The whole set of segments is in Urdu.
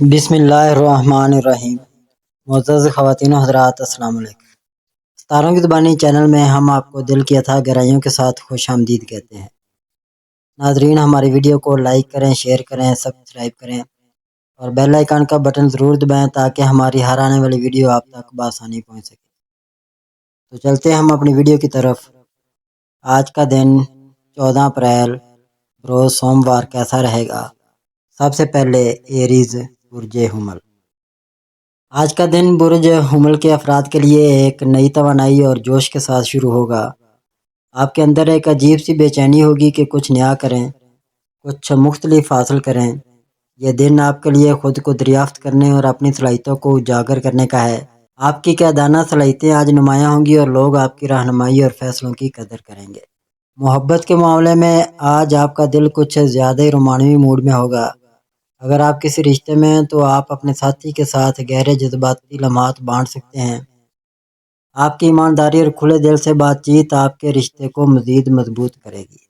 بسم اللہ الرحمن الرحیم۔ معزز خواتین و حضرات، السلام علیکم۔ ستاروں کی زبانی چینل میں ہم آپ کو دل کی اتھا گہرائیوں کے ساتھ خوش آمدید کہتے ہیں۔ ناظرین، ہماری ویڈیو کو لائک کریں، شیئر کریں، سبسکرائب کریں اور بیل آئیکن کا بٹن ضرور دبائیں تاکہ ہماری ہر آنے والی ویڈیو آپ تک بآسانی پہنچ سکے۔ تو چلتے ہیں ہم اپنی ویڈیو کی طرف۔ آج کا دن 14 اپریل روز سوموار کیسا رہے گا؟ سب سے پہلے ایریز برج حمل۔ آج کا دن برج حمل کے افراد کے لیے ایک نئی توانائی اور جوش کے ساتھ شروع ہوگا۔ آپ کے اندر ایک عجیب سی بے چینی ہوگی کہ کچھ نیا کریں، کچھ مختلف حاصل کریں۔ یہ دن آپ کے لیے خود کو دریافت کرنے اور اپنی صلاحیتوں کو اجاگر کرنے کا ہے۔ آپ کی قیادانہ صلاحیتیں آج نمایاں ہوں گی اور لوگ آپ کی رہنمائی اور فیصلوں کی قدر کریں گے۔ محبت کے معاملے میں آج آپ کا دل کچھ زیادہ ہی رومانوی موڈ میں ہوگا۔ اگر آپ کسی رشتے میں ہیں تو آپ اپنے ساتھی کے ساتھ گہرے جذباتی لمحات بانٹ سکتے ہیں۔ آپ کی ایمانداری اور کھلے دل سے بات چیت آپ کے رشتے کو مزید مضبوط کرے گی۔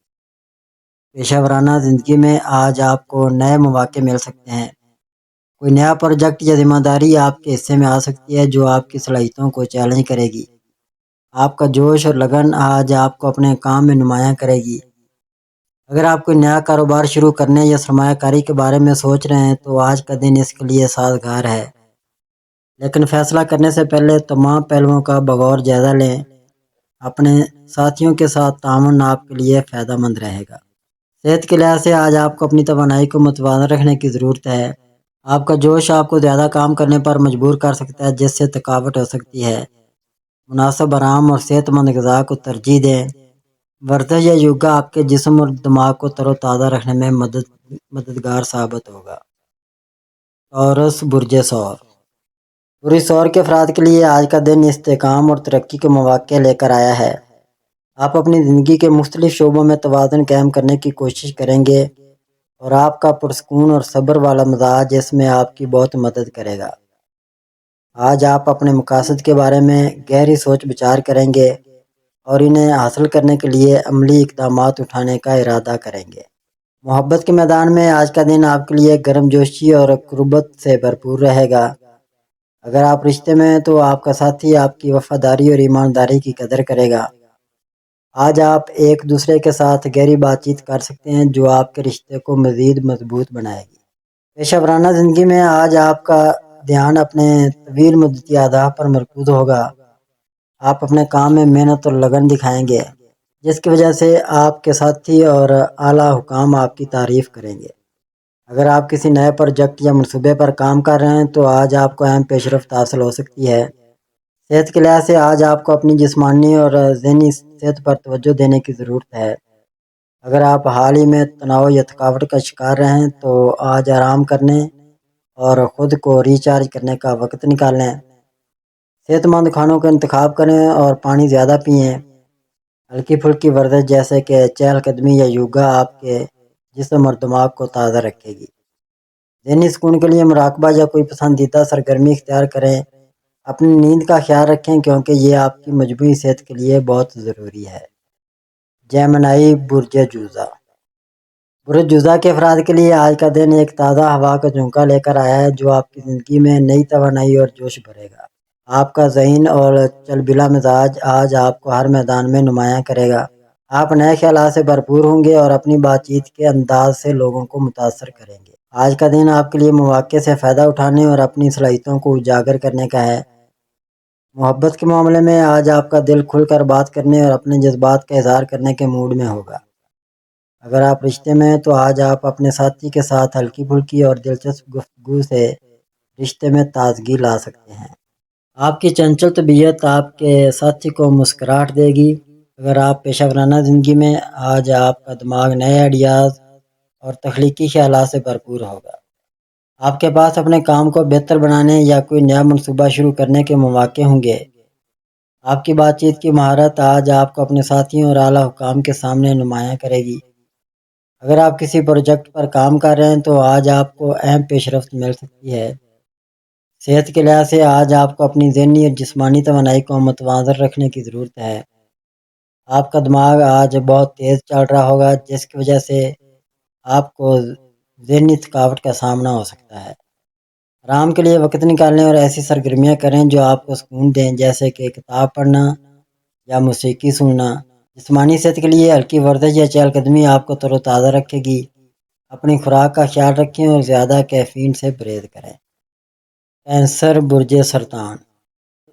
پیشہ ورانہ زندگی میں آج آپ کو نئے مواقع مل سکتے ہیں۔ کوئی نیا پروجیکٹ یا ذمہ داری آپ کے حصے میں آ سکتی ہے جو آپ کی صلاحیتوں کو چیلنج کرے گی۔ آپ کا جوش اور لگن آج آپ کو اپنے کام میں نمایاں کرے گی۔ اگر آپ کوئی نیا کاروبار شروع کرنے یا سرمایہ کاری کے بارے میں سوچ رہے ہیں تو آج کا دن اس کے لیے سازگار ہے، لیکن فیصلہ کرنے سے پہلے تمام پہلوؤں کا بغور جائزہ لیں۔ اپنے ساتھیوں کے ساتھ تعاون آپ کے لیے فائدہ مند رہے گا۔ صحت کے لحاظ سے آج آپ کو اپنی توانائی کو متوازن رکھنے کی ضرورت ہے۔ آپ کا جوش آپ کو زیادہ کام کرنے پر مجبور کر سکتا ہے جس سے تھکاوٹ ہو سکتی ہے۔ مناسب آرام اور صحت مند غذا کو ترجیح دیں۔ ورزش یا یوگا آپ کے جسم اور دماغ کو تر و تازہ رکھنے میں مددگار ثابت ہوگا۔ ٹورس برج ثور۔ برج ثور کے افراد کے لیے آج کا دن استحکام اور ترقی کے مواقع لے کر آیا ہے۔ آپ اپنی زندگی کے مختلف شعبوں میں توازن قائم کرنے کی کوشش کریں گے اور آپ کا پرسکون اور صبر والا مزاج اس میں آپ کی بہت مدد کرے گا۔ آج آپ اپنے مقاصد کے بارے میں گہری سوچ بچار کریں گے اور انہیں حاصل کرنے کے لیے عملی اقدامات اٹھانے کا ارادہ کریں گے۔ محبت کے میدان میں آج کا دن آپ کے لیے گرم جوشی اور قربت سے بھرپور رہے گا۔ اگر آپ رشتے میں ہیں تو آپ کا ساتھی آپ کی وفاداری اور ایمانداری کی قدر کرے گا۔ آج آپ ایک دوسرے کے ساتھ گہری بات چیت کر سکتے ہیں جو آپ کے رشتے کو مزید مضبوط بنائے گی۔ پیشہ ورانہ زندگی میں آج آپ کا دھیان اپنے طویل مدتی اہداف پر مرکوز ہوگا۔ آپ اپنے کام میں محنت اور لگن دکھائیں گے جس کی وجہ سے آپ کے ساتھی اور اعلیٰ حکام آپ کی تعریف کریں گے۔ اگر آپ کسی نئے پروجیکٹ یا منصوبے پر کام کر رہے ہیں تو آج آپ کو اہم پیش رفت حاصل ہو سکتی ہے۔ صحت کے لحاظ سے آج آپ کو اپنی جسمانی اور ذہنی صحت پر توجہ دینے کی ضرورت ہے۔ اگر آپ حال ہی میں تناؤ یا تھکاوٹ کا شکار رہے ہیں تو آج آرام کرنے اور خود کو ریچارج کرنے کا وقت نکالیں۔ صحت مند کھانوں کا انتخاب کریں اور پانی زیادہ پئیں۔ ہلکی پھلکی ورزش جیسے کہ چہل قدمی یا یوگا آپ کے جسم اور دماغ کو تازہ رکھے گی۔ ذہنی سکون کے لیے مراقبہ یا کوئی پسندیدہ سرگرمی اختیار کریں۔ اپنی نیند کا خیال رکھیں کیونکہ یہ آپ کی مجموعی صحت کے لیے بہت ضروری ہے۔ جیمنائی برج جوزہ۔ برج جوزہ کے افراد کے لیے آج کا دن ایک تازہ ہوا کا جھونکا لے کر آیا ہے جو آپ کی زندگی میں نئی توانائی اور جوش بھرے گا۔ آپ کا ذہین اور چلبلا مزاج آج آپ کو ہر میدان میں نمایاں کرے گا۔ آپ نئے خیالات سے بھرپور ہوں گے اور اپنی بات چیت کے انداز سے لوگوں کو متاثر کریں گے۔ آج کا دن آپ کے لیے مواقع سے فائدہ اٹھانے اور اپنی صلاحیتوں کو اجاگر کرنے کا ہے۔ محبت کے معاملے میں آج آپ کا دل کھل کر بات کرنے اور اپنے جذبات کا اظہار کرنے کے موڈ میں ہوگا۔ اگر آپ رشتے میں ہیں تو آج آپ اپنے ساتھی کے ساتھ ہلکی پھلکی اور دلچسپ گفتگو سے رشتے میں تازگی لا سکتے ہیں۔ آپ کی چنچل طبیعت آپ کے ساتھی کو مسکراہٹ دے گی۔ اگر آپ پیشہ ورانہ زندگی میں آج آپ کا دماغ نئے آئیڈیاز اور تخلیقی خیالات سے بھرپور ہوگا۔ آپ کے پاس اپنے کام کو بہتر بنانے یا کوئی نیا منصوبہ شروع کرنے کے مواقع ہوں گے۔ آپ کی بات چیت کی مہارت آج آپ کو اپنے ساتھیوں اور اعلیٰ حکام کے سامنے نمایاں کرے گی۔ اگر آپ کسی پروجیکٹ پر کام کر رہے ہیں تو آج آپ کو اہم پیش رفت مل سکتی ہے۔ صحت کے لحاظ سے آج آپ کو اپنی ذہنی اور جسمانی توانائی کو متوازن رکھنے کی ضرورت ہے۔ آپ کا دماغ آج بہت تیز چل رہا ہوگا جس کی وجہ سے آپ کو ذہنی تھکاوٹ کا سامنا ہو سکتا ہے۔ آرام کے لیے وقت نکالیں اور ایسی سرگرمیاں کریں جو آپ کو سکون دیں، جیسے کہ کتاب پڑھنا یا موسیقی سننا۔ جسمانی صحت کے لیے ہلکی ورزش یا چہل قدمی آپ کو تر و تازہ رکھے گی۔ اپنی خوراک کا خیال رکھیں اور زیادہ کیفین سے پرہیز کریں۔ کینسر، برج سرطان۔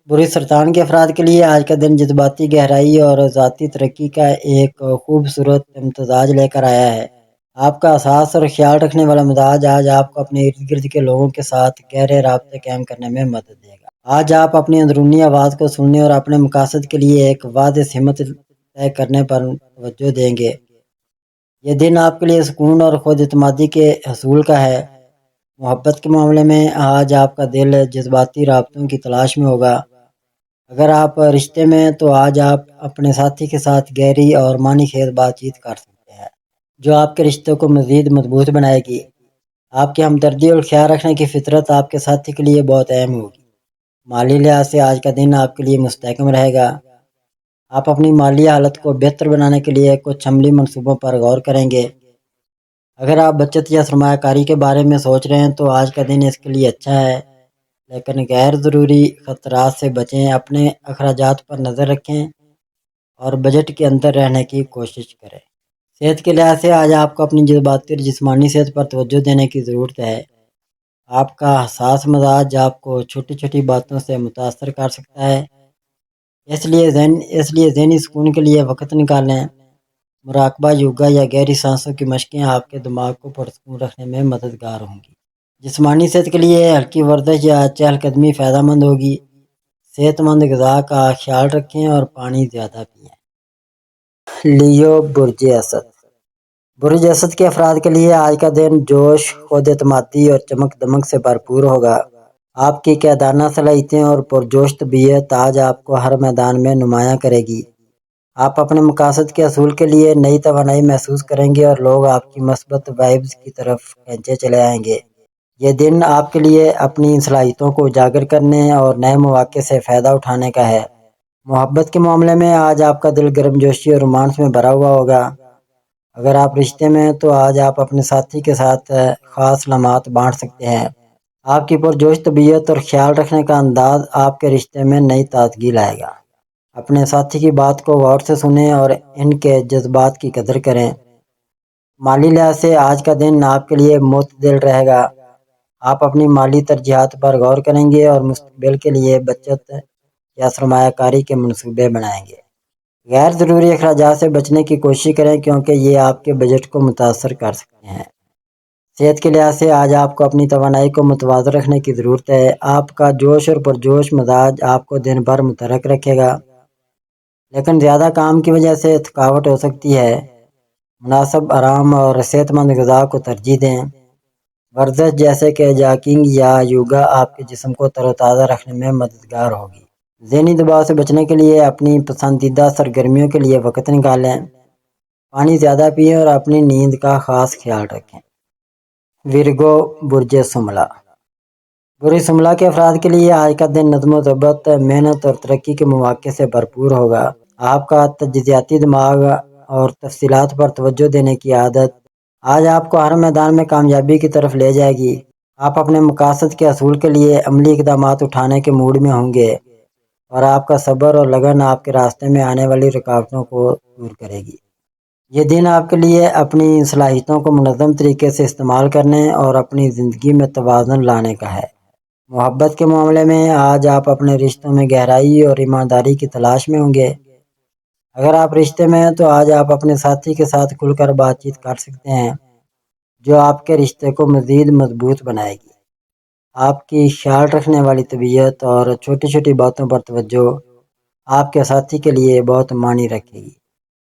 برج سرطان کے افراد کے لیے آج کا دن جذباتی گہرائی اور ذاتی ترقی کا ایک خوبصورت امتزاج لے کر آیا ہے۔ آپ کا حساس اور خیال رکھنے والا مزاج آج آپ کو اپنے ارد گرد کے لوگوں کے ساتھ گہرے رابطے قائم کرنے میں مدد دے گا۔ آج آپ اپنی اندرونی آواز کو سننے اور اپنے مقاصد کے لیے ایک واضح سمت طے کرنے پر توجہ دیں گے۔ یہ دن آپ کے لیے سکون اور خود اعتمادی کے حصول کا ہے۔ محبت کے معاملے میں آج آپ کا دل جذباتی رابطوں کی تلاش میں ہوگا۔ اگر آپ رشتے میں ہیں تو آج آپ اپنے ساتھی کے ساتھ گہری اور معنی خیز بات چیت کر سکتے ہیں، جو آپ کے رشتے کو مزید مضبوط بنائے گی۔ آپ کی ہمدردی اور خیال رکھنے کی فطرت آپ کے ساتھی کے لیے بہت اہم ہوگی۔ مالی لحاظ سے آج کا دن آپ کے لیے مستحکم رہے گا۔ آپ اپنی مالی حالت کو بہتر بنانے کے لیے کچھ عملی منصوبوں پر غور کریں گے۔ اگر آپ بچت یا سرمایہ کاری کے بارے میں سوچ رہے ہیں تو آج کا دن اس کے لیے اچھا ہے، لیکن غیر ضروری خطرات سے بچیں۔ اپنے اخراجات پر نظر رکھیں اور بجٹ کے اندر رہنے کی کوشش کریں۔ صحت کے لحاظ سے آج آپ کو اپنی جذباتی اور جسمانی صحت پر توجہ دینے کی ضرورت ہے۔ آپ کا حساس مزاج آپ کو چھوٹی چھوٹی باتوں سے متاثر کر سکتا ہے، اس لیے ذہنی سکون کے لیے وقت نکالیں۔ مراقبہ، یوگا یا گہری سانسوں کی مشقیں آپ کے دماغ کو پرسکون رکھنے میں مددگار ہوں گی۔ جسمانی صحت کے لیے ہلکی ورزش یا چہل قدمی فائدہ مند ہوگی۔ صحت مند غذا کا خیال رکھیں اور پانی زیادہ پئیں۔ لیو، برج اسد۔ برج اسد کے افراد کے لیے آج کا دن جوش، خود اعتمادی اور چمک دمک سے بھرپور ہوگا۔ آپ کی قیادانہ صلاحیتیں اور پرجوش طبیعت آج آپ کو ہر میدان میں نمایاں کرے گی۔ آپ اپنے مقاصد کے حصول کے لیے نئی توانائی محسوس کریں گے اور لوگ آپ کی مثبت وائبز کی طرف کھینچے چلے آئیں گے۔ یہ دن آپ کے لیے اپنی صلاحیتوں کو اجاگر کرنے اور نئے مواقع سے فائدہ اٹھانے کا ہے۔ محبت کے معاملے میں آج آپ کا دل گرم جوشی اور رومانس میں بھرا ہوا ہوگا۔ اگر آپ رشتے میں ہیں تو آج آپ اپنے ساتھی کے ساتھ خاص لمحات بانٹ سکتے ہیں۔ آپ کی پرجوش طبیعت اور خیال رکھنے کا انداز آپ کے رشتے میں نئی تازگی لائے گا۔ اپنے ساتھی کی بات کو غور سے سنیں اور ان کے جذبات کی قدر کریں۔ مالی لحاظ سے آج کا دن آپ کے لیے معتدل رہے گا۔ آپ اپنی مالی ترجیحات پر غور کریں گے اور مستقبل کے لیے بچت یا سرمایہ کاری کے منصوبے بنائیں گے۔ غیر ضروری اخراجات سے بچنے کی کوشش کریں کیونکہ یہ آپ کے بجٹ کو متاثر کر سکتے ہیں۔ صحت کے لحاظ سے آج آپ کو اپنی توانائی کو متوازن رکھنے کی ضرورت ہے۔ آپ کا جوش اور پرجوش مزاج آپ کو دن بھر متحرک رکھے گا، لیکن زیادہ کام کی وجہ سے تھکاوٹ ہو سکتی ہے۔ مناسب آرام اور صحت مند غذا کو ترجیح دیں۔ ورزش جیسے کہ جاگنگ یا یوگا آپ کے جسم کو تر و تازہ رکھنے میں مددگار ہوگی۔ ذہنی دباؤ سے بچنے کے لیے اپنی پسندیدہ سرگرمیوں کے لیے وقت نکالیں۔ پانی زیادہ پئیں اور اپنی نیند کا خاص خیال رکھیں۔ ورگو، برج شملہ۔ برج شملہ کے افراد کے لیے آج کا دن نظم و ضبط، محنت اور ترقی کے مواقع سے بھرپور ہوگا۔ آپ کا تجزیاتی دماغ اور تفصیلات پر توجہ دینے کی عادت آج آپ کو ہر میدان میں کامیابی کی طرف لے جائے گی۔ آپ اپنے مقاصد کے حصول کے لیے عملی اقدامات اٹھانے کے موڈ میں ہوں گے اور آپ کا صبر اور لگن آپ کے راستے میں آنے والی رکاوٹوں کو دور کرے گی۔ یہ دن آپ کے لیے اپنی صلاحیتوں کو منظم طریقے سے استعمال کرنے اور اپنی زندگی میں توازن لانے کا ہے۔ محبت کے معاملے میں آج آپ اپنے رشتوں میں گہرائی اور ایمانداری کی تلاش میں ہوں گے۔ اگر آپ رشتے میں ہیں تو آج آپ اپنے ساتھی کے ساتھ کھل کر بات چیت کر سکتے ہیں، جو آپ کے رشتے کو مزید مضبوط بنائے گی۔ آپ کی خیال رکھنے والی طبیعت اور چھوٹی چھوٹی باتوں پر توجہ آپ کے ساتھی کے لیے بہت معنی رکھے گی۔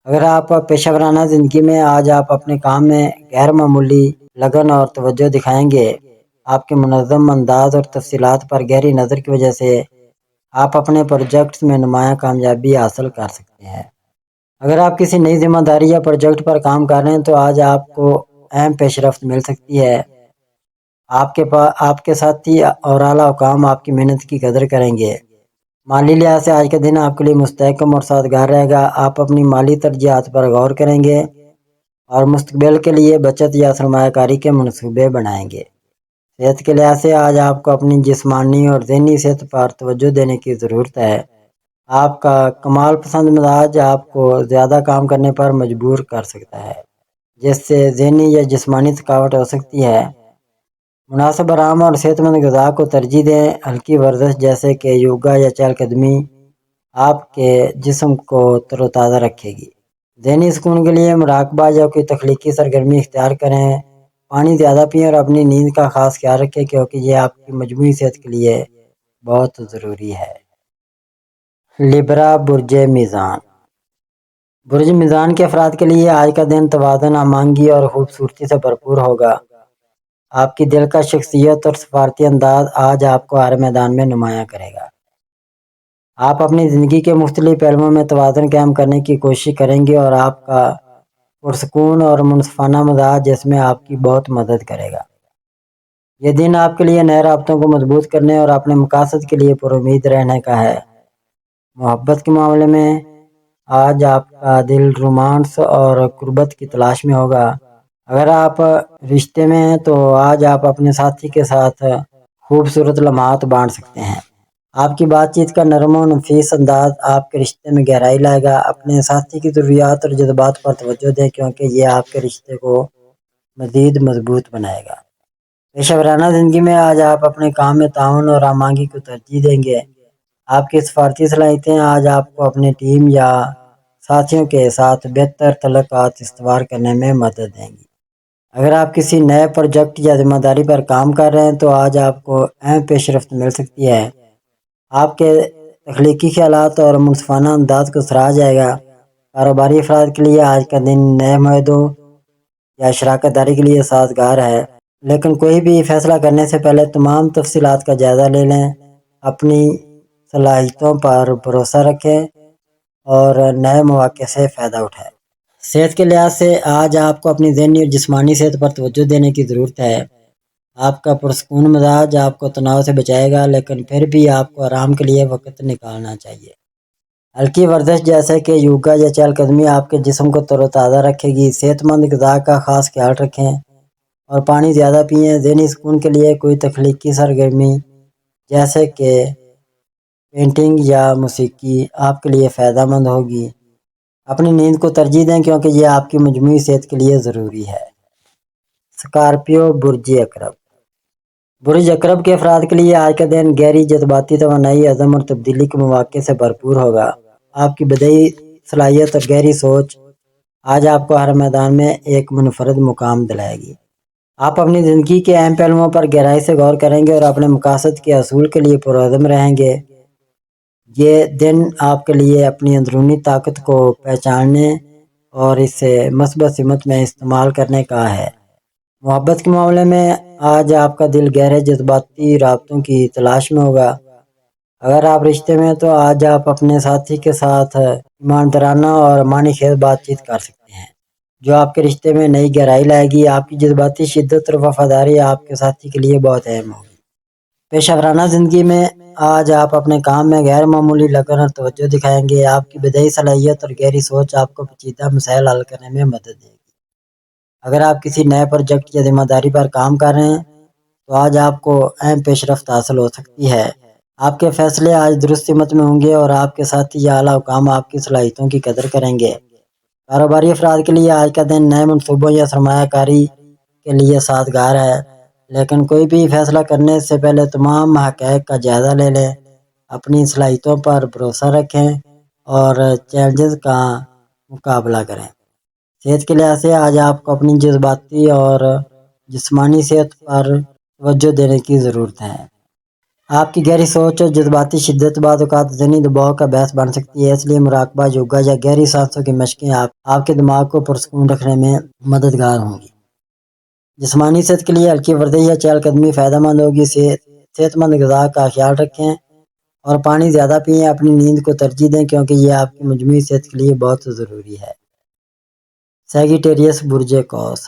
اگر آپ پیشہ ورانہ زندگی میں آج آپ اپنے کام میں غیر معمولی لگن اور توجہ دکھائیں گے۔ آپ کے منظم انداز اور تفصیلات پر گہری نظر کی وجہ سے آپ اپنے پروجیکٹس میں نمایاں کامیابی حاصل کر سکتے ہیں۔ اگر آپ کسی نئی ذمہ داری یا پروجیکٹ پر کام کر رہے ہیں تو آج آپ کو اہم پیش رفت مل سکتی ہے۔ آپ کے ساتھی اور اعلیٰ حکام آپ کی محنت کی قدر کریں گے۔ مالی لحاظ سے آج کا دن آپ کے لیے مستحکم اور سازگار رہے گا۔ آپ اپنی مالی ترجیحات پر غور کریں گے اور مستقبل کے لیے بچت یا سرمایہ کاری کے منصوبے بنائیں گے۔ صحت کے لحاظ سے آج آپ کو اپنی جسمانی اور ذہنی صحت پر توجہ دینے کی ضرورت ہے۔ آپ کا کمال پسند مزاج آپ کو زیادہ کام کرنے پر مجبور کر سکتا ہے، جس سے ذہنی یا جسمانی تھکاوٹ ہو سکتی ہے۔ مناسب آرام اور صحت مند غذا کو ترجیح دیں۔ ہلکی ورزش جیسے کہ یوگا یا چہل قدمی آپ کے جسم کو تر و تازہ رکھے گی۔ ذہنی سکون کے لیے مراقبہ یا کوئی تخلیقی سرگرمی اختیار کریں۔ پانی زیادہ پئیں اور اپنی نیند کا خاص خیال رکھیں، کیونکہ یہ آپ کی مجموعی صحت کے لیے بہت ضروری ہے۔ لبرا برج میزان۔ برج میزان کے افراد کے لیے آج کا دن توازن، ہم آہنگی اور خوبصورتی سے بھرپور ہوگا۔ آپ کی دلکش شخصیت اور سفارتی انداز آج آپ کو ہر میدان میں نمایاں کرے گا۔ آپ اپنی زندگی کے مختلف پہلوؤں میں توازن قائم کرنے کی کوشش کریں گے اور آپ کا پرسکون اور منصفانہ مزاج اس میں آپ کی بہت مدد کرے گا۔ یہ دن آپ کے لیے نئے رابطوں کو مضبوط کرنے اور اپنے مقاصد کے لیے پر امید رہنے کا ہے۔ محبت کے معاملے میں آج آپ کا دل رومانس اور قربت کی تلاش میں ہوگا۔ اگر آپ رشتے میں ہیں تو آج آپ اپنے ساتھی کے ساتھ خوبصورت لمحات بانٹ سکتے ہیں۔ آپ کی بات چیت کا نرم و نفیس انداز آپ کے رشتے میں گہرائی لائے گا۔ اپنے ساتھی کی ضروریات اور جذبات پر توجہ دیں، کیونکہ یہ آپ کے رشتے کو مزید مضبوط بنائے گا۔ پیشہ ورانہ زندگی میں آج آپ اپنے کام میں تعاون اور ہم آہنگی کو ترجیح دیں گے۔ آپ کی سفارتی صلاحیتیں آج آپ کو اپنے ٹیم یا ساتھیوں کے ساتھ بہتر تعلقات استوار کرنے میں مدد دیں گی۔ اگر آپ کسی نئے پروجیکٹ یا ذمہ داری پر کام کر رہے ہیں تو آج آپ کو اہم پیش رفت مل سکتی ہے۔ آپ کے تخلیقی خیالات اور منصفانہ انداز کو سراہا جائے گا۔ کاروباری افراد کے لیے آج کا دن نئے معاہدوں یا شراکت داری کے لیے سازگار ہے، لیکن کوئی بھی فیصلہ کرنے سے پہلے تمام تفصیلات کا جائزہ لے لیں۔ اپنی صلاحیتوں پر بھروسہ رکھیں اور نئے مواقع سے فائدہ اٹھائیں۔ صحت کے لحاظ سے آج آپ کو اپنی ذہنی اور جسمانی صحت پر توجہ دینے کی ضرورت ہے۔ آپ کا پرسکون مزاج آپ کو تناؤ سے بچائے گا، لیکن پھر بھی آپ کو آرام کے لیے وقت نکالنا چاہیے۔ ہلکی ورزش جیسے کہ یوگا یا چہل قدمی آپ کے جسم کو تر و تازہ رکھے گی۔ صحت مند غذا کا خاص خیال رکھیں اور پانی زیادہ پئیں۔ ذہنی سکون کے لیے کوئی تخلیقی سرگرمی جیسے کہ پینٹنگ یا موسیقی آپ کے لیے فائدہ مند ہوگی۔ اپنی نیند کو ترجیح دیں، کیونکہ یہ آپ کی مجموعی صحت کے لیے ضروری ہے۔ اسکارپیو برج عقرب۔ برج عقرب کے افراد کے لیے آج کا دن گہری جذباتی توانائی، عزم اور تبدیلی کے مواقع سے بھرپور ہوگا۔ آپ کی بدیعی صلاحیت اور گہری سوچ آج آپ کو ہر میدان میں ایک منفرد مقام دلائے گی۔ آپ اپنی زندگی کے اہم پہلوؤں پر گہرائی سے غور کریں گے اور اپنے مقاصد کے حصول کے لیے پرعزم رہیں گے۔ یہ دن آپ کے لیے اپنی اندرونی طاقت کو پہچاننے اور اسے مثبت سمت میں استعمال کرنے کا ہے۔ محبت کے معاملے میں آج آپ کا دل گہرے جذباتی رابطوں کی تلاش میں ہوگا۔ اگر آپ رشتے میں ہیں تو آج آپ اپنے ساتھی کے ساتھ ایماندارانہ اور معنی خیز بات چیت کر سکتے ہیں، جو آپ کے رشتے میں نئی گہرائی لائے گی۔ آپ کی جذباتی شدت اور وفاداری آپ کے ساتھی کے لیے بہت اہم ہوگی۔ پیشہ ورانہ زندگی میں آج آپ اپنے کام میں غیر معمولی لگن اور توجہ دکھائیں گے۔ آپ کی بدیعی صلاحیت اور گہری سوچ آپ کو پیچیدہ مسائل حل کرنے میں مدد دے گی۔ اگر آپ کسی نئے پروجیکٹ یا ذمہ داری پر کام کر رہے ہیں تو آج آپ کو اہم پیش رفت حاصل ہو سکتی ہے۔ آپ کے فیصلے آج درست سمت میں ہوں گے اور آپ کے ساتھی یا اعلیٰ حکام آپ کی صلاحیتوں کی قدر کریں گے۔ کاروباری افراد کے لیے آج کا دن نئے منصوبوں یا سرمایہ کاری کے لیے سازگار ہے، لیکن کوئی بھی فیصلہ کرنے سے پہلے تمام حقائق کا جائزہ لے لیں۔ اپنی صلاحیتوں پر بھروسہ رکھیں اور چیلنجز کا مقابلہ کریں۔ صحت کے لحاظ سے آج آپ کو اپنی جذباتی اور جسمانی صحت پر توجہ دینے کی ضرورت ہے۔ آپ کی گہری سوچ اور جذباتی شدت بعض اوقات ذہنی دباؤ کا باعث بن سکتی ہے، اس لیے مراقبہ، یوگا یا گہری سانسوں کی مشقیں آپ کے دماغ کو پرسکون رکھنے میں مددگار ہوں گی۔ جسمانی صحت کے لیے ہلکی ورزش یا چہل قدمی فائدہ مند ہوگی۔ صحت مند غذا کا خیال رکھیں اور پانی زیادہ پئیں۔ اپنی نیند کو ترجیح دیں، کیونکہ یہ آپ کی مجموعی صحت کے لیے بہت ضروری ہے۔ سیگیٹیریس برج قوس۔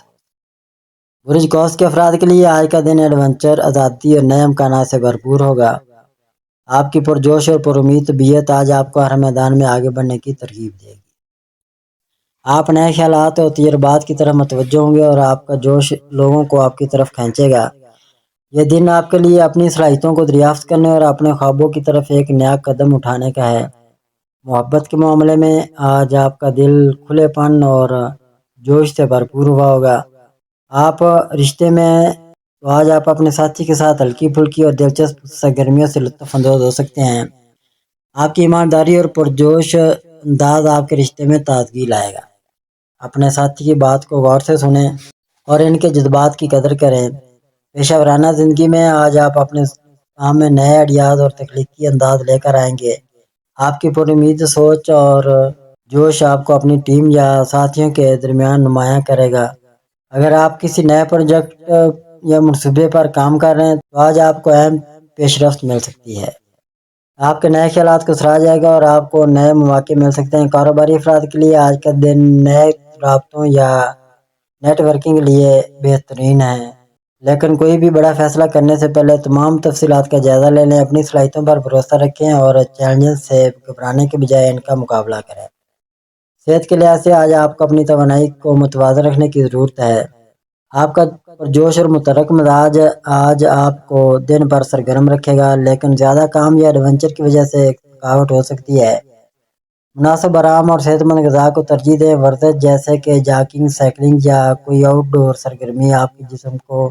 برج قوس کے افراد کے لیے آج کا دن ایڈونچر، آزادی اور نئے امکانات سے بھرپور ہوگا۔ آپ کی پرجوش اور پر امید طبیعت آج آپ کو ہر میدان میں آگے بڑھنے کی ترغیب دے گی۔ آپ نئے خیالات اور تجربات کی طرف متوجہ ہوں گے اور آپ کا جوش لوگوں کو آپ کی طرف کھینچے گا۔ یہ دن آپ کے لیے اپنی صلاحیتوں کو دریافت کرنے اور اپنے خوابوں کی طرف ایک نیا قدم اٹھانے کا ہے۔ محبت کے معاملے میں آج آپ کا دل کھلے پن اور جوش سے بھرپور ہوا ہوگا۔ آپ رشتے میں تو آج آپ اپنے ساتھی کے ساتھ ہلکی پھلکی اور دلچسپ سرگرمیوں سے لطف اندوز ہو سکتے ہیں۔ آپ کی ایمانداری اور پرجوش انداز آپ کے رشتے میں تازگی لائے گا۔ اپنے ساتھی کی بات کو غور سے سنیں اور ان کے جذبات کی قدر کریں۔ پیشہ ورانہ زندگی میں آج آپ اپنے کام میں نئے آئیڈیاز اور تخلیقی انداز لے کر آئیں گے۔ آپ کی پر امید سوچ اور جوش آپ کو اپنی ٹیم یا ساتھیوں کے درمیان نمایاں کرے گا۔ اگر آپ کسی نئے پروجیکٹ یا منصوبے پر کام کر رہے ہیں تو آج آپ کو اہم پیش رفت مل سکتی ہے۔ آپ کے نئے خیالات کو سراہا جائے گا اور آپ کو نئے مواقع مل سکتے ہیں۔ کاروباری افراد کے لیے آج کا دن نئے رابطوں یا نیٹ ورکنگ کے لیے بہترین ہے، لیکن کوئی بھی بڑا فیصلہ کرنے سے پہلے تمام تفصیلات کا جائزہ لے لیں۔ اپنی صلاحیتوں پر بھروسہ رکھیں اور چیلنجز سے گھبرانے کے بجائے ان کا مقابلہ کریں۔ صحت کے لحاظ سے آج آپ کو اپنی توانائی کو متوازن رکھنے کی ضرورت ہے۔ آپ کا پرجوش اور متحرک مزاج آج آپ کو دن بھر سرگرم رکھے گا، لیکن زیادہ کام یا ایڈونچر کی وجہ سے تھکاوٹ ہو سکتی ہے۔ مناسب آرام اور صحت مند غذا کو ترجیح دیں۔ ورزش جیسے کہ جاگنگ، سائیکلنگ یا کوئی آؤٹ ڈور سرگرمی آپ کے جسم کو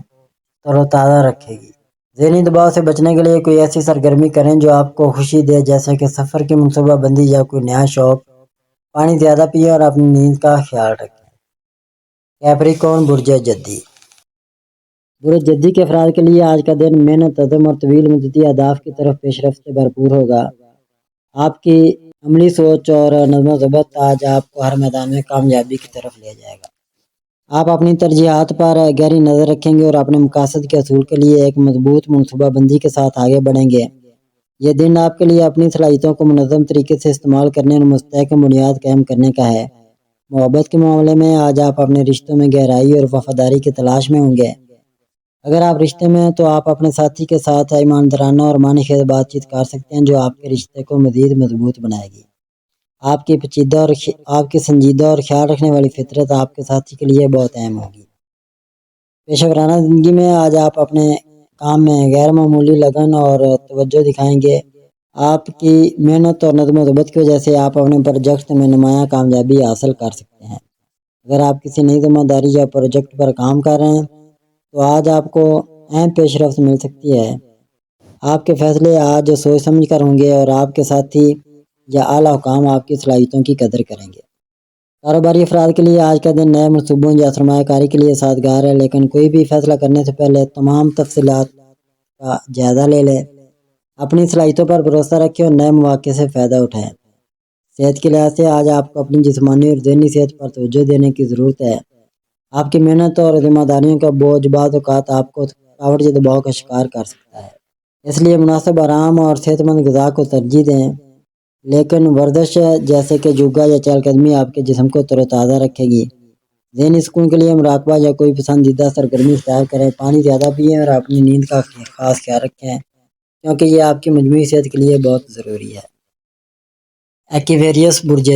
تر و تازہ رکھے گی۔ ذہنی دباؤ سے بچنے کے لیے کوئی ایسی سرگرمی کریں جو آپ کو خوشی دے، جیسے کہ سفر کی منصوبہ بندی یا کوئی نیا شوق۔ پانی زیادہ پئیں اور اپنی نیند کا خیال رکھیں۔ کیپریکارن برج جدی کے افراد کے لیے آج کا دن محنت، عزم اور طویل مدتی اہداف کی طرف پیش رفت سے بھرپور ہوگا۔ آپ کی عملی سوچ اور نظم و ضبط آج آپ کو ہر میدان میں کامیابی کی طرف لے جائے گا۔ آپ اپنی ترجیحات پر گہری نظر رکھیں گے اور اپنے مقاصد کے حصول کے لیے ایک مضبوط منصوبہ بندی کے ساتھ آگے بڑھیں گے۔ یہ دن آپ کے لیے اپنی صلاحیتوں کو منظم طریقے سے استعمال کرنے اور مستحکم بنیاد قائم کرنے کا ہے۔ محبت کے معاملے میں آج آپ اپنے رشتوں میں گہرائی اور وفاداری کی تلاش میں ہوں گے۔ اگر آپ رشتے میں ہیں تو آپ اپنے ساتھی کے ساتھ ایماندارانہ اور معنی خیز بات چیت کر سکتے ہیں جو آپ کے رشتے کو مزید مضبوط بنائے گی۔ آپ کی سنجیدہ اور خیال رکھنے والی فطرت آپ کے ساتھی کے لیے بہت اہم ہوگی۔ پیشہ ورانہ زندگی میں آج آپ اپنے کام میں غیر معمولی لگن اور توجہ دکھائیں گے۔ آپ کی محنت اور نظم و ضبط کی وجہ سے آپ اپنے پروجیکٹ میں نمایاں کامیابی حاصل کر سکتے ہیں۔ اگر آپ کسی نئی ذمہ داری یا پروجیکٹ پر کام کر رہے ہیں تو آج آپ کو اہم پیش رفت مل سکتی ہے۔ آپ کے فیصلے آج سوچ سمجھ کر ہوں گے اور آپ کے ساتھی یا اعلیٰ حکام آپ کی صلاحیتوں کی قدر کریں گے۔ کاروباری افراد کے لیے آج کا دن نئے منصوبوں یا سرمایہ کاری کے لیے سازگار ہے، لیکن کوئی بھی فیصلہ کرنے سے پہلے تمام تفصیلات کا جائزہ لے لیں۔ اپنی صلاحیتوں پر بھروسہ رکھیں اور نئے مواقع سے فائدہ اٹھائیں۔ صحت کے لحاظ سے آج آپ کو اپنی جسمانی اور ذہنی صحت پر توجہ دینے کی ضرورت ہے۔ آپ کی محنت اور ذمہ داریوں کا بوجھ بعض اوقات آپ کو تھکاوٹ یا دباؤ کا شکار کر سکتا ہے۔ اس لیے مناسب آرام اور صحت مند غذا کو ترجیح دیں، لیکن ورزش جیسے کہ یوگا یا چہل قدمی آپ کے جسم کو تر و تازہ رکھے گی۔ ذہنی سکون کے لیے مراقبہ یا کوئی پسندیدہ سرگرمی اختیار کریں۔ پانی زیادہ پئیں اور اپنی نیند کا خاص خیال رکھیں، کیونکہ یہ آپ کی مجموعی صحت کے لیے بہت ضروری ہے۔ ایکویریس برج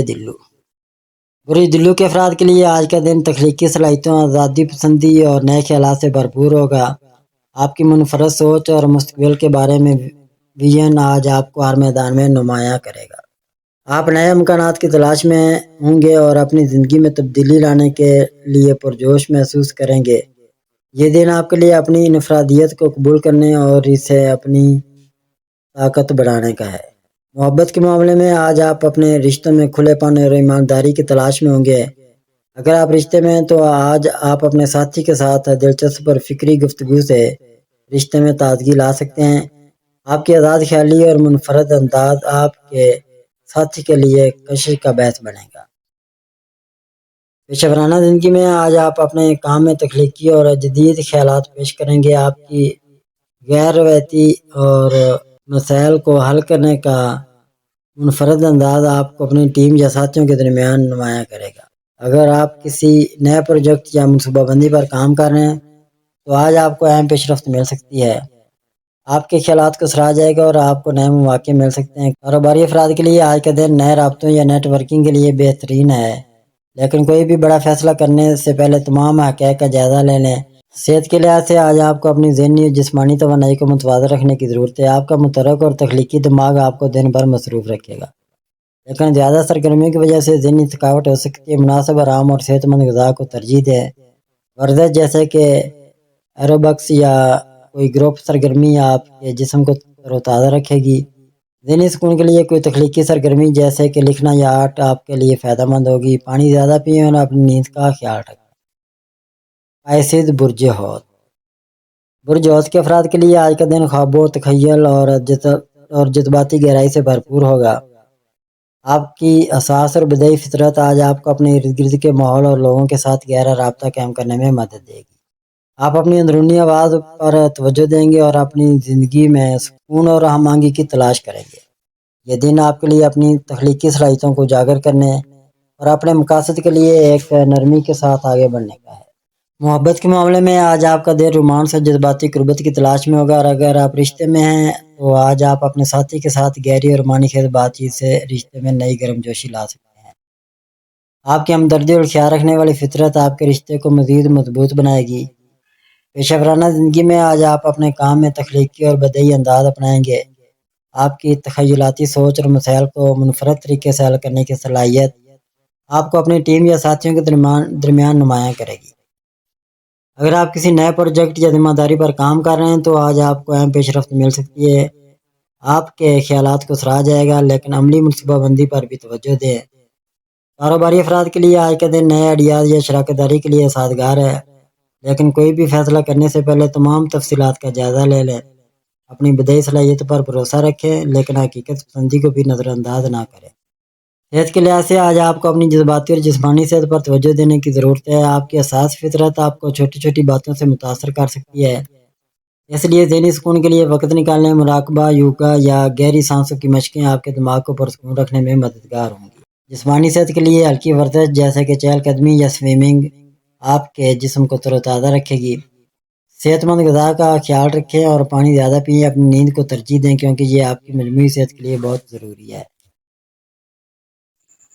دلو کے افراد کے لیے آج کا دن تخلیقی صلاحیتوں، آزادی پسندی اور نئے خیالات سے بھرپور ہوگا۔ آپ کی منفرد سوچ اور مستقبل کے بارے میں ویژن آج آپ کو ہر میدان میں نمایاں کرے گا۔ آپ نئے امکانات کی تلاش میں ہوں گے اور اپنی زندگی میں تبدیلی لانے کے لیے پرجوش محسوس کریں گے۔ یہ دن آپ کے لیے اپنی انفرادیت کو قبول کرنے اور اسے اپنی طاقت بڑھانے کا ہے۔ محبت کے معاملے میں آج آپ اپنے رشتوں میں کھلے پن اور ایمانداری کی تلاش میں ہوں گے۔ اگر آپ رشتے میں ہیں تو آج آپ اپنے ساتھی کے ساتھ دلچسپ اور فکری گفتگو سے رشتے میں تازگی لا سکتے ہیں۔ آپ کی آزاد خیالی اور منفرد انداز آپ کے ساتھی کے لیے کشش کا باعث بنے گا۔ پیشہ ورانہ زندگی میں آج آپ اپنے کام میں تخلیقی اور جدید خیالات پیش کریں گے۔ آپ کی غیر روایتی اور مسائل کو حل کرنے کا منفرد انداز آپ کو اپنی ٹیم یا ساتھیوں کے درمیان نمایاں کرے گا۔ اگر آپ کسی نئے پروجیکٹ یا منصوبہ بندی پر کام کر رہے ہیں تو آج آپ کو اہم پیش رفت مل سکتی ہے۔ آپ کے خیالات کو سراہا جائے گا اور آپ کو نئے مواقع مل سکتے ہیں۔ کاروباری افراد کے لیے آج کا دن نئے رابطوں یا نیٹ ورکنگ کے لیے بہترین ہے، لیکن کوئی بھی بڑا فیصلہ کرنے سے پہلے تمام حقائق کا جائزہ لے لیں۔ صحت کے لحاظ سے آج آپ کو اپنی ذہنی اور جسمانی توانائی کو متوازن رکھنے کی ضرورت ہے۔ آپ کا متحرک اور تخلیقی دماغ آپ کو دن بھر مصروف رکھے گا، لیکن زیادہ سرگرمیوں کی وجہ سے ذہنی تھکاوٹ ہو سکتی ہے۔ مناسب آرام اور صحت مند غذا کو ترجیح دیں۔ ورزش جیسے کہ ایروبکس یا کوئی گروپ سرگرمی آپ کے جسم کو تر و تازہ رکھے گی۔ ذہنی سکون کے لیے کوئی تخلیقی سرگرمی جیسے کہ لکھنا یا آرٹ آپ کے لیے فائدہ مند ہوگی۔ پانی زیادہ پئیں اور اپنی نیند کا خیال رکھیں۔ آئسد برج حوت کے افراد کے لیے آج کا دن خوابوں، تخیل اور جذباتی گہرائی سے بھرپور ہوگا۔ آپ کی حساس اور بدیعی فطرت آج آپ کو اپنے ارد گرد کے ماحول اور لوگوں کے ساتھ گہرا رابطہ قائم کرنے میں مدد دے گی۔ آپ اپنی اندرونی آواز پر توجہ دیں گے اور اپنی زندگی میں سکون اور ہم آہنگی کی تلاش کریں گے۔ یہ دن آپ کے لیے اپنی تخلیقی صلاحیتوں کو اجاگر کرنے اور اپنے مقاصد کے لیے ایک نرمی کے ساتھ آگے بڑھنے کا ہے۔ محبت کے معاملے میں آج آپ کا دن رومانس اور جذباتی قربت کی تلاش میں ہوگا، اور اگر آپ رشتے میں ہیں تو آج آپ اپنے ساتھی کے ساتھ گہری اور معنی خیز بات چیت سے رشتے میں نئی گرم جوشی لا سکتے ہیں۔ آپ کی ہمدردی اور خیال رکھنے والی فطرت آپ کے رشتے کو مزید مضبوط بنائے گی۔ پیشہ ورانہ زندگی میں آج آپ اپنے کام میں تخلیقی اور بدیعی انداز اپنائیں گے۔ آپ کی تخیلاتی سوچ اور مسائل کو منفرد طریقے سے حل کرنے کی صلاحیت آپ کو اپنی ٹیم یا ساتھیوں کے درمیان نمایاں کرے گی۔ اگر آپ کسی نئے پروجیکٹ یا ذمہ داری پر کام کر رہے ہیں تو آج آپ کو اہم پیش رفت مل سکتی ہے۔ آپ کے خیالات کو سراہا جائے گا، لیکن عملی منصوبہ بندی پر بھی توجہ دیں۔ کاروباری افراد کے لیے آج کا دن نئے آئیڈیاز یا شراکت داری کے لیے سازگار ہے، لیکن کوئی بھی فیصلہ کرنے سے پہلے تمام تفصیلات کا جائزہ لے لیں۔ اپنی بدیعی صلاحیت پر بھروسہ رکھیں، لیکن حقیقت پسندی کو بھی نظر انداز نہ کریں۔ صحت کے لحاظ سے آج آپ کو اپنی جذباتی اور جسمانی صحت پر توجہ دینے کی ضرورت ہے۔ آپ کی حساس فطرت آپ کو چھوٹی چھوٹی باتوں سے متاثر کر سکتی ہے، اس لیے ذہنی سکون کے لیے وقت نکالنے، مراقبہ، یوگا یا گہری سانسوں کی مشقیں آپ کے دماغ کو پرسکون رکھنے میں مددگار ہوں گی۔ جسمانی صحت کے لیے ہلکی ورزش جیسے کہ چہل قدمی یا سوئمنگ آپ کے جسم کو تر و تازہ رکھے گی۔ صحت مند غذا کا خیال رکھیں اور پانی زیادہ پئیں۔ اپنی نیند کو ترجیح دیں کیونکہ یہ آپ کی مجموعی صحت کے لیے بہت ضروری ہے۔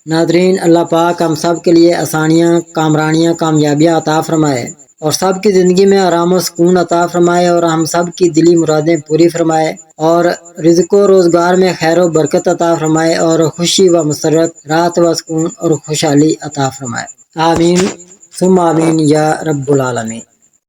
ناظرین، اللہ پاک ہم سب کے لیے آسانیاں، کامرانیاں، کامیابیاں عطا فرمائے اور سب کی زندگی میں آرام و سکون عطا فرمائے اور ہم سب کی دلی مرادیں پوری فرمائے اور رزق و روزگار میں خیر و برکت عطا فرمائے اور خوشی و مسرت، راحت و سکون اور خوشحالی عطا فرمائے۔ آمین ثم آمین یا رب العالمین۔